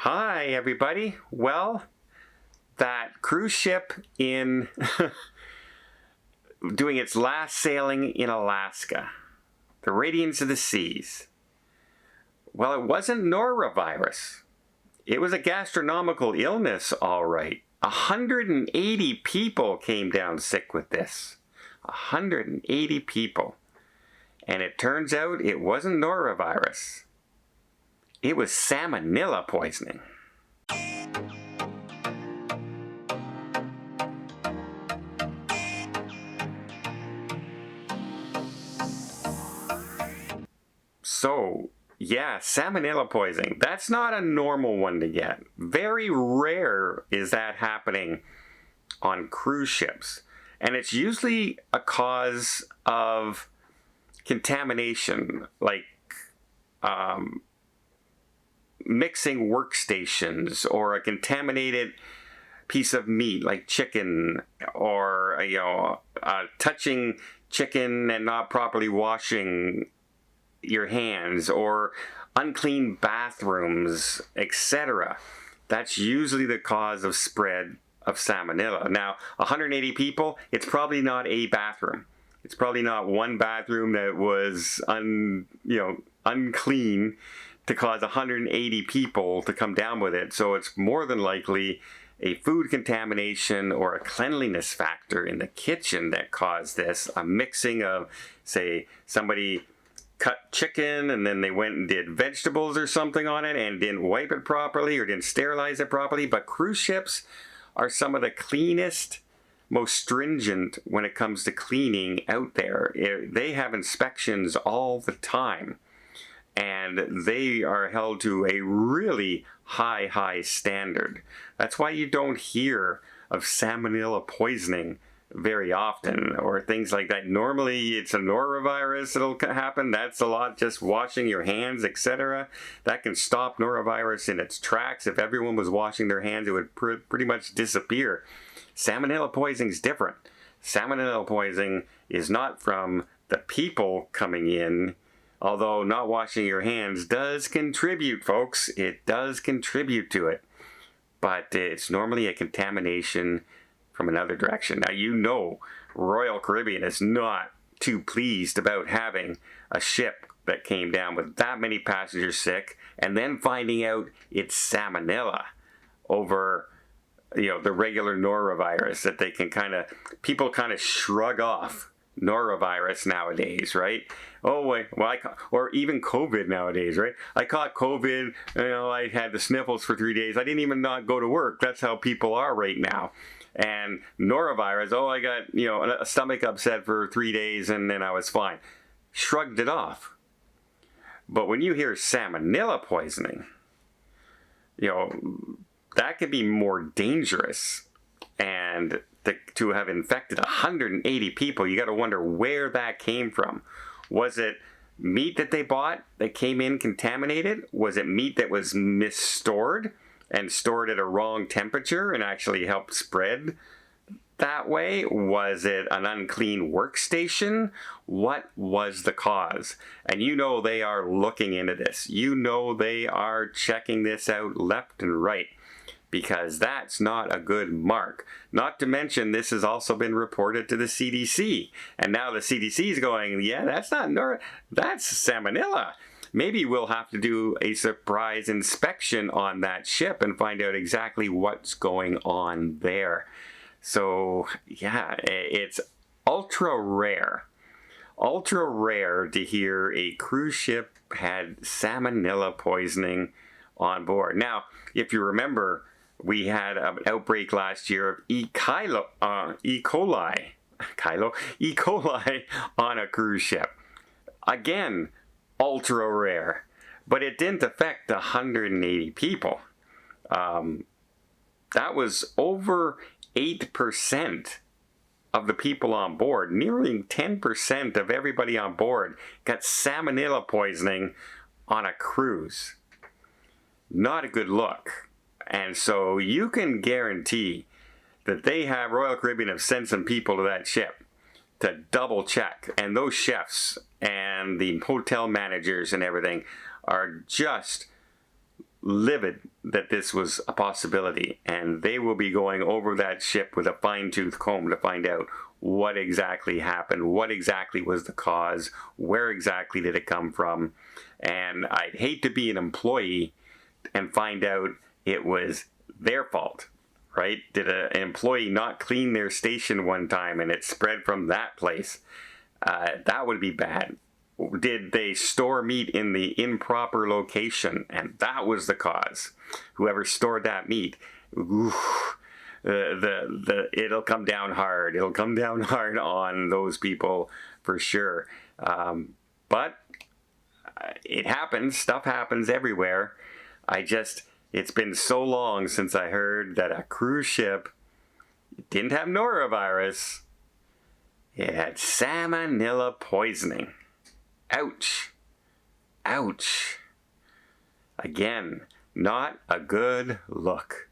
Hi, everybody. Well, that cruise ship in doing its last sailing in Alaska, the Radiance of the Seas. Well, it wasn't norovirus. It was a gastronomical illness, all right. 180 people came down sick with this. 180 people. And it turns out it wasn't norovirus. It was salmonella poisoning. So, yeah, salmonella poisoning. That's not a normal one to get. Very rare is that happening on cruise ships. And it's usually a cause of contamination, like mixing workstations or a contaminated piece of meat like chicken, or touching chicken and not properly washing your hands, or unclean bathrooms, etc. That's usually the cause of spread of salmonella. Now, 180 people, it's probably not a bathroom. It's probably not one bathroom that was unclean to cause 180 people to come down with it. So it's more than likely a food contamination or a cleanliness factor in the kitchen that caused this. A mixing of, say, somebody cut chicken and then they went and did vegetables or something on it and didn't wipe it properly or didn't sterilize it properly. But cruise ships are some of the cleanest, most stringent when it comes to cleaning out there. They have inspections all the time. And they are held to a really high standard. That's why you don't hear of salmonella poisoning very often or things like that. Normally it's a norovirus that'll happen. That's a lot just washing your hands, etc. That can stop norovirus in its tracks. If everyone was washing their hands, it would pretty much disappear. Salmonella poisoning is different. Salmonella poisoning is not from the people coming in. Although not washing your hands does contribute, folks. It does contribute to it. But it's normally a contamination from another direction. Now, you know Royal Caribbean is not too pleased about having a ship that came down with that many passengers sick and then finding out it's salmonella over the regular norovirus that they can people kind of shrug off. Norovirus nowadays, right? Oh wait, or even COVID nowadays, right? I caught COVID, I had the sniffles for 3 days. I didn't even not go to work. That's how people are right now. And norovirus, I got, a stomach upset for 3 days and then I was fine. Shrugged it off. But when you hear salmonella poisoning, that could be more dangerous. And to have infected 180 people, you got to wonder where that came from. Was it meat that they bought that came in contaminated? Was it meat that was misstored and stored at a wrong temperature and actually helped spread that way? Was it an unclean workstation? What was the cause? And they are looking into this. They are checking this out left and right, because that's not a good mark. Not to mention, this has also been reported to the CDC. And now the CDC is going, yeah, that's not that's salmonella. Maybe we'll have to do a surprise inspection on that ship and find out exactly what's going on there. So, yeah, it's ultra rare to hear a cruise ship had salmonella poisoning on board. Now, if you remember, we had an outbreak last year of E. coli on a cruise ship. Again, ultra rare, but it didn't affect 180 people. That was over 8% of the people on board. Nearly 10% of everybody on board got salmonella poisoning on a cruise. Not a good look. And so you can guarantee that Royal Caribbean have sent some people to that ship to double check. And those chefs and the hotel managers and everything are just livid that this was a possibility, and they will be going over that ship with a fine-tooth comb to find out what exactly happened, what exactly was the cause, where exactly did it come from. And I'd hate to be an employee and find out it was their fault, right? Did an employee not clean their station one time and it spread from that place? That would be bad. Did they store meat in the improper location and that was the cause? Whoever stored that meat, it'll come down hard. It'll come down hard on those people for sure. But it happens. Stuff happens everywhere. It's been so long since I heard that a cruise ship didn't have norovirus. It had salmonella poisoning. Ouch. Ouch. Again, not a good look.